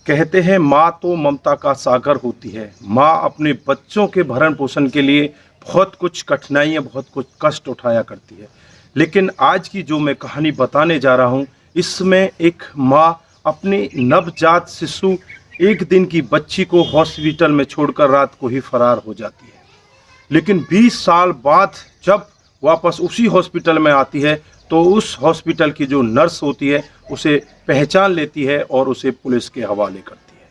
कहते हैं माँ तो ममता का सागर होती है। माँ अपने बच्चों के भरण पोषण के लिए बहुत कुछ कठिनाइयाँ, बहुत कुछ कष्ट उठाया करती है। लेकिन आज की जो मैं कहानी बताने जा रहा हूँ, इसमें एक माँ अपनी नवजात शिशु एक दिन की बच्ची को हॉस्पिटल में छोड़कर रात को ही फरार हो जाती है। लेकिन 20 साल बाद जब वापस उसी हॉस्पिटल में आती है तो उस हॉस्पिटल की जो नर्स होती है उसे पहचान लेती है और उसे पुलिस के हवाले करती है।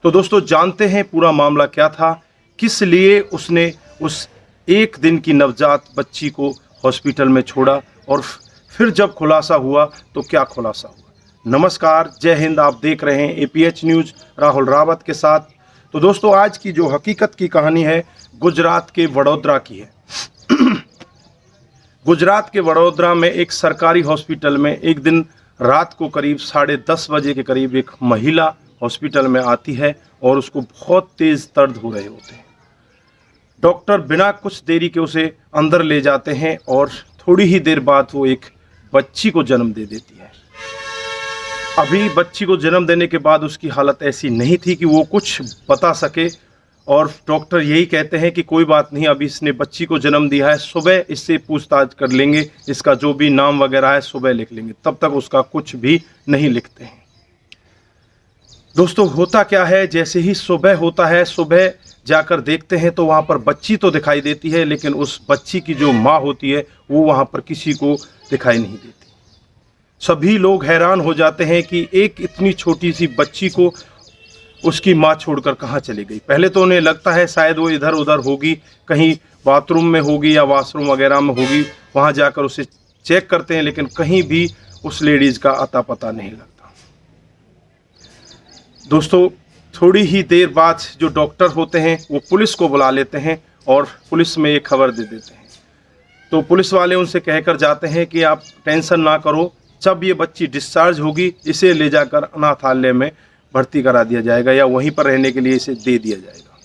तो दोस्तों, जानते हैं पूरा मामला क्या था, किस लिए उसने उस एक दिन की नवजात बच्ची को हॉस्पिटल में छोड़ा और फिर जब खुलासा हुआ तो क्या खुलासा हुआ। नमस्कार, जय हिंद। आप देख रहे हैं APH न्यूज़ राहुल रावत के साथ। तो दोस्तों, आज की जो हकीकत की कहानी है गुजरात के वडोदरा की है। गुजरात के वडोदरा में एक सरकारी हॉस्पिटल में एक दिन रात को करीब 10:30 बजे के करीब एक महिला हॉस्पिटल में आती है और उसको बहुत तेज दर्द हो रहे होते हैं। डॉक्टर बिना कुछ देरी के उसे अंदर ले जाते हैं और थोड़ी ही देर बाद वो एक बच्ची को जन्म दे देती है। अभी बच्ची को जन्म देने के बाद उसकी हालत ऐसी नहीं थी कि वो कुछ बता सके और डॉक्टर यही कहते हैं कि कोई बात नहीं, अभी इसने बच्ची को जन्म दिया है, सुबह इससे पूछताछ कर लेंगे, इसका जो भी नाम वगैरह है सुबह लिख लेंगे। तब तक उसका कुछ भी नहीं लिखते हैं। दोस्तों, होता क्या है, जैसे ही सुबह होता है, सुबह जाकर देखते हैं तो वहाँ पर बच्ची तो दिखाई देती है, लेकिन उस बच्ची की जो माँ होती है वो वहाँ पर किसी को दिखाई नहीं देती। सभी लोग हैरान हो जाते हैं कि एक इतनी छोटी सी बच्ची को उसकी माँ छोड़कर कहाँ चली गई। पहले तो उन्हें लगता है शायद वो इधर उधर होगी, कहीं बाथरूम में होगी या वॉशरूम वगैरह में होगी। वहाँ जाकर उसे चेक करते हैं, लेकिन कहीं भी उस लेडीज़ का अता पता नहीं लगता। दोस्तों, थोड़ी ही देर बाद जो डॉक्टर होते हैं वो पुलिस को बुला लेते हैं और पुलिस में एक खबर दे देते हैं। तो पुलिस वाले उनसे कहकर जाते हैं कि आप टेंशन ना करो, जब ये बच्ची डिस्चार्ज होगी इसे ले जाकर अनाथालय में भर्ती करा दिया जाएगा या वहीं पर रहने के लिए इसे दे दिया जाएगा।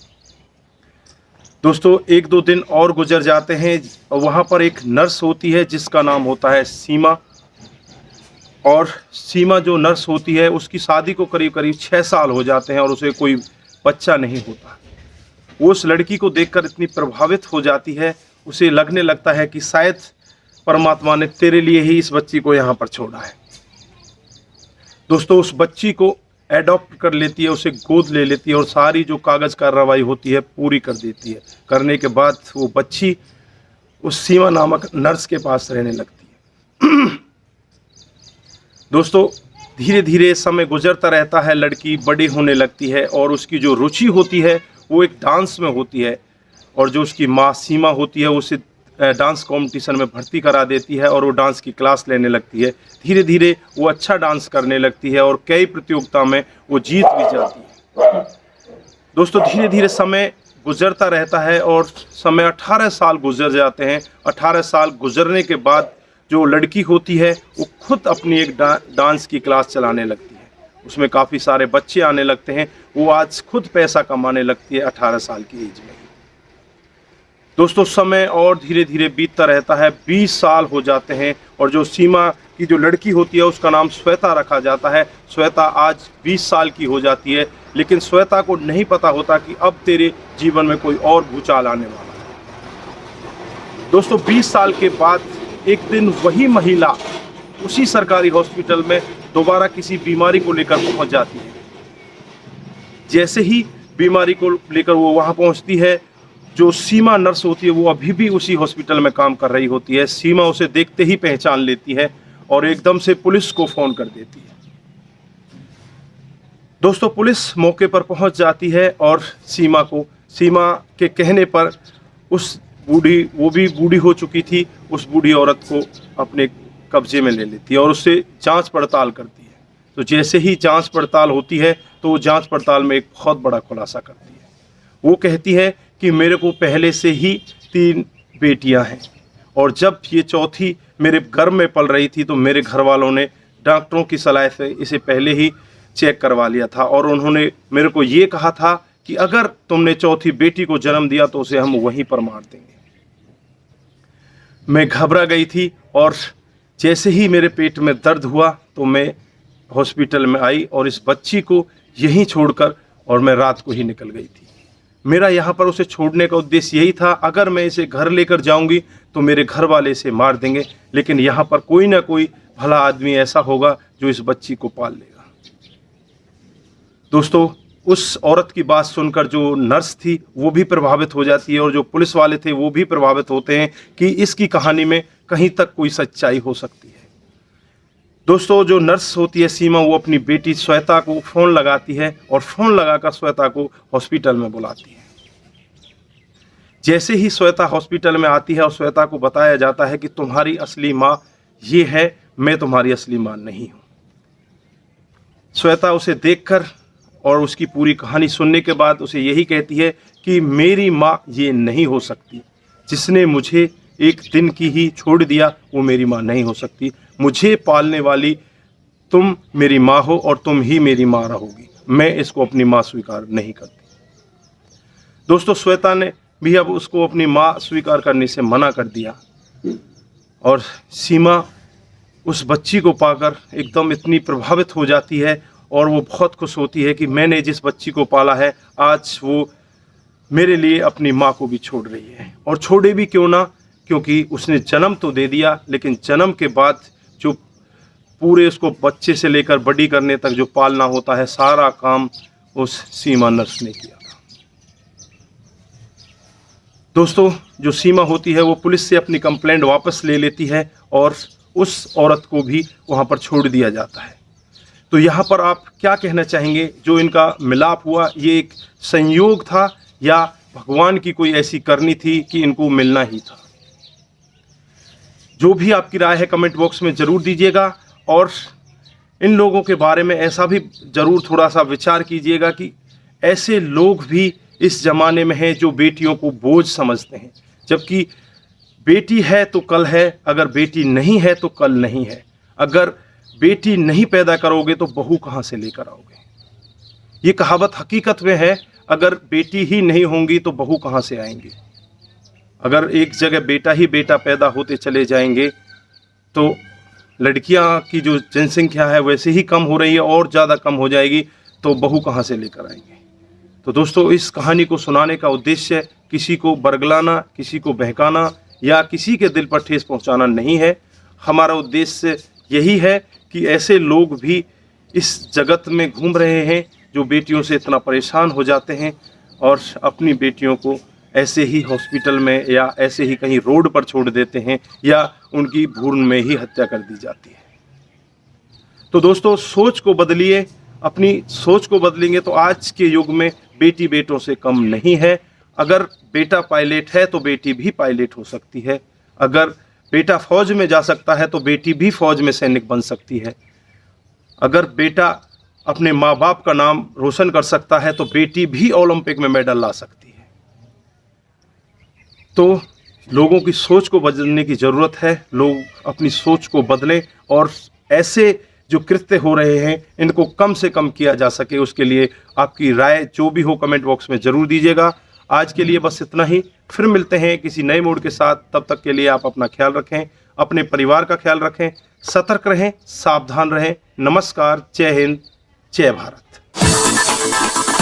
दोस्तों, 1-2 दिन और गुजर जाते हैं और वहाँ पर एक नर्स होती है जिसका नाम होता है सीमा। और सीमा जो नर्स होती है उसकी शादी को करीब करीब 6 साल हो जाते हैं और उसे कोई बच्चा नहीं होता। वो उस लड़की को देखकर इतनी प्रभावित हो जाती है, उसे लगने लगता है कि शायद परमात्मा ने तेरे लिए ही इस बच्ची को यहाँ पर छोड़ा है। दोस्तों, उस बच्ची को एडॉप्ट कर लेती है, उसे गोद ले लेती है और सारी जो कागज़ कार्रवाई होती है पूरी कर देती है। करने के बाद वो बच्ची उस सीमा नामक नर्स के पास रहने लगती है। दोस्तों, धीरे धीरे समय गुजरता रहता है, लड़की बड़ी होने लगती है और उसकी जो रुचि होती है वो एक डांस में होती है। और जो उसकी माँ सीमा होती है उसे डांस कंपटीशन में भर्ती करा देती है और वो डांस की क्लास लेने लगती है। धीरे धीरे वो अच्छा डांस करने लगती है और कई प्रतियोगिता में वो जीत भी जाती है। दोस्तों, धीरे धीरे समय गुजरता रहता है और समय 18 साल गुजर जाते हैं। 18 साल गुजरने के बाद जो लड़की होती है वो खुद अपनी एक डांस की क्लास चलाने लगती है। उसमें काफ़ी सारे बच्चे आने लगते हैं। वो आज खुद पैसा कमाने लगती है 18 साल की एज में। दोस्तों, समय और धीरे धीरे बीतता रहता है। 20 साल हो जाते हैं और जो सीमा की जो लड़की होती है उसका नाम श्वेता रखा जाता है। श्वेता आज 20 साल की हो जाती है, लेकिन श्वेता को नहीं पता होता कि अब तेरे जीवन में कोई और भूचाल आने वाला है। दोस्तों, 20 साल के बाद एक दिन वही महिला उसी सरकारी हॉस्पिटल में दोबारा किसी बीमारी को लेकर पहुंच जाती है। जैसे ही बीमारी को लेकर वो वहाँ पहुँचती है, जो सीमा नर्स होती है वो अभी भी उसी हॉस्पिटल में काम कर रही होती है। सीमा उसे देखते ही पहचान लेती है और एकदम से पुलिस को फ़ोन कर देती है। दोस्तों, पुलिस मौके पर पहुंच जाती है और सीमा के कहने पर उस बूढ़ी, वो भी बूढ़ी हो चुकी थी, उस बूढ़ी औरत को अपने कब्जे में ले लेती है और उससे जांच पड़ताल करती है। तो जैसे ही जांच पड़ताल होती है तो वो जांच पड़ताल में एक बहुत बड़ा खुलासा करती है। वो कहती है कि मेरे को पहले से ही 3 बेटियां हैं और जब ये चौथी मेरे घर में पल रही थी तो मेरे घर वालों ने डॉक्टरों की सलाह से इसे पहले ही चेक करवा लिया था और उन्होंने मेरे को ये कहा था कि अगर तुमने चौथी बेटी को जन्म दिया तो उसे हम वहीं पर मार देंगे। मैं घबरा गई थी और जैसे ही मेरे पेट में दर्द हुआ तो मैं हॉस्पिटल में आई और इस बच्ची को यहीं छोड़कर और मैं रात को ही निकल गई थी। मेरा यहाँ पर उसे छोड़ने का उद्देश्य यही था, अगर मैं इसे घर लेकर जाऊंगी तो मेरे घर वाले इसे मार देंगे, लेकिन यहाँ पर कोई ना कोई भला आदमी ऐसा होगा जो इस बच्ची को पाल लेगा। दोस्तों, उस औरत की बात सुनकर जो नर्स थी वो भी प्रभावित हो जाती है और जो पुलिस वाले थे वो भी प्रभावित होते हैं कि इसकी कहानी में कहीं तक कोई सच्चाई हो सकती है। दोस्तों, जो नर्स होती है सीमा, वो अपनी बेटी श्वेता को फ़ोन लगाती है और फ़ोन लगाकर श्वेता को हॉस्पिटल में बुलाती है। जैसे ही श्वेता हॉस्पिटल में आती है और श्वेता को बताया जाता है कि तुम्हारी असली माँ ये है, मैं तुम्हारी असली माँ नहीं हूँ। श्वेता उसे देखकर और उसकी पूरी कहानी सुनने के बाद उसे यही कहती है कि मेरी माँ ये नहीं हो सकती, जिसने मुझे एक दिन की ही छोड़ दिया वो मेरी माँ नहीं हो सकती। मुझे पालने वाली तुम मेरी माँ हो और तुम ही मेरी माँ रहोगी। मैं इसको अपनी माँ स्वीकार नहीं करती। दोस्तों, श्वेता ने भी अब उसको अपनी माँ स्वीकार करने से मना कर दिया और सीमा उस बच्ची को पाकर एकदम इतनी प्रभावित हो जाती है और वो बहुत खुश होती है कि मैंने जिस बच्ची को पाला है आज वो मेरे लिए अपनी माँ को भी छोड़ रही है। और छोड़े भी क्यों ना, क्योंकि उसने जन्म तो दे दिया, लेकिन जन्म के बाद जो पूरे उसको बच्चे से लेकर बड़ी करने तक जो पालना होता है, सारा काम उस सीमा नर्स ने किया था। दोस्तों, जो सीमा होती है वो पुलिस से अपनी कंप्लेंट वापस ले लेती है और उस औरत को भी वहाँ पर छोड़ दिया जाता है। तो यहाँ पर आप क्या कहना चाहेंगे, जो इनका मिलाप हुआ ये एक संयोग था या भगवान की कोई ऐसी करनी थी कि इनको मिलना ही था? जो भी आपकी राय है कमेंट बॉक्स में ज़रूर दीजिएगा और इन लोगों के बारे में ऐसा भी ज़रूर थोड़ा सा विचार कीजिएगा कि ऐसे लोग भी इस ज़माने में हैं जो बेटियों को बोझ समझते हैं, जबकि बेटी है तो कल है, अगर बेटी नहीं है तो कल नहीं है। अगर बेटी नहीं पैदा करोगे तो बहू कहाँ से लेकर आओगे? ये कहावत हकीकत में है, अगर बेटी ही नहीं होंगी तो बहू कहाँ से आएंगी? अगर एक जगह बेटा ही बेटा पैदा होते चले जाएंगे तो लड़कियां की जो जनसंख्या है वैसे ही कम हो रही है और ज़्यादा कम हो जाएगी, तो बहू कहाँ से लेकर आएंगे? तो दोस्तों, इस कहानी को सुनाने का उद्देश्य किसी को बरगलाना, किसी को बहकाना या किसी के दिल पर ठेस पहुंचाना नहीं है। हमारा उद्देश्य यही है कि ऐसे लोग भी इस जगत में घूम रहे हैं जो बेटियों से इतना परेशान हो जाते हैं और अपनी बेटियों को ऐसे ही हॉस्पिटल में या ऐसे ही कहीं रोड पर छोड़ देते हैं या उनकी भ्रूण में ही हत्या कर दी जाती है। तो दोस्तों, सोच को बदलिए, अपनी सोच को बदलेंगे तो आज के युग में बेटी बेटों से कम नहीं है। अगर बेटा पायलट है तो बेटी भी पायलट हो सकती है। अगर बेटा फौज में जा सकता है तो बेटी भी फौज में सैनिक बन सकती है। अगर बेटा अपने माँ बाप का नाम रोशन कर सकता है तो बेटी भी ओलंपिक में मेडल ला सकती है। तो लोगों की सोच को बदलने की ज़रूरत है। लोग अपनी सोच को बदलें और ऐसे जो कृत्य हो रहे हैं इनको कम से कम किया जा सके, उसके लिए आपकी राय जो भी हो कमेंट बॉक्स में ज़रूर दीजिएगा। आज के लिए बस इतना ही, फिर मिलते हैं किसी नए मूड के साथ। तब तक के लिए आप अपना ख्याल रखें, अपने परिवार का ख्याल रखें, सतर्क रहें, सावधान रहें। नमस्कार, जय हिंद, जय भारत।